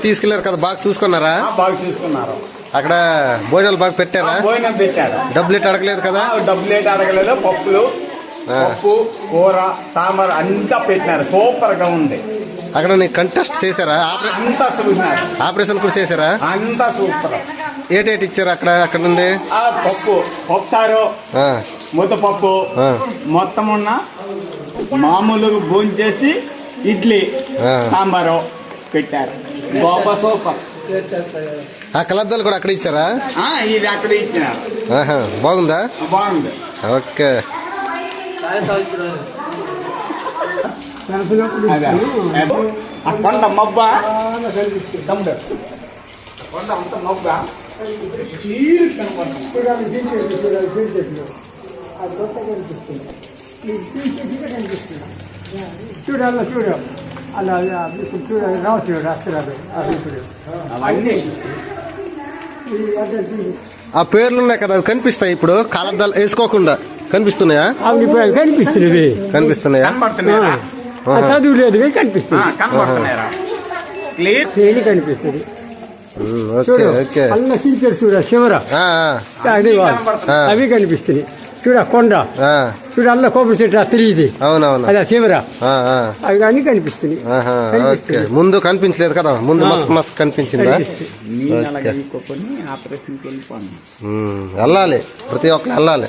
తీసుకెళ్లారు కదా, బాగా చూసుకున్నారా? బాగా చూసుకున్నారు. అక్కడ భోజనాలు బాగా పెట్టారా? భోజనం పెట్టారు. డబ్బులు అడగలేదు కదా? డబ్బులు అడగలేదు. పప్పులు, పప్పు, కూర, సాంబార్ అంతా పెట్టినారు. సూపర్ గా ఉంది. అక్కడ నీకు కంటెస్ట్ చేశారా? అంతా చూసినారు. ఆపరేషన్ కూడా చేశారా? అంతా సూపర్. ఏటేటి ఇచ్చారు అక్కడ నుండి? పప్పు సారు, ముద్దపప్పు మొత్తం ఉన్న మామూలుగా భోంచేసి ఇడ్లీ సాంబారు పెట్టారు. గొప్ప సూపర్. ఆ కలద్దాలు కూడా అక్కడ ఇచ్చారా? ఇది అక్కడ ఇచ్చినారు. బాగుందా? బాగుంది. ఓకే. కొండ మబ్బ కొండ అంత మబ్బ చూడాలి చూడు అలా చూడ రావచ్చు రాష్ట్రాలు అవన్నీ ఆ పేర్లు ఉన్నాయి కదా, అవి కనిపిస్తాయి ఇప్పుడు కలద్దాలు వేసుకోకుండా? కనిపిస్తున్నాయా? కనిపిస్తున్నాయా? చదువు లేదు కనిపిస్తుంది. కనిపిస్తుంది. అల్ల టీచర్ చూడ శివరా అవి కనిపిస్తుంది. చూడ కొండ చూడ అల్ల కొబ్బరి చెట్టు తెలియదు. అవునవును, అదే శివరా అవి కానీ కనిపిస్తుంది. ముందు కనిపించలేదు కదా, ముందు మస్క్ మస్క్ కనిపించిందా? వెళ్ళాలి, ప్రతి ఒక్కరు వెళ్ళాలి.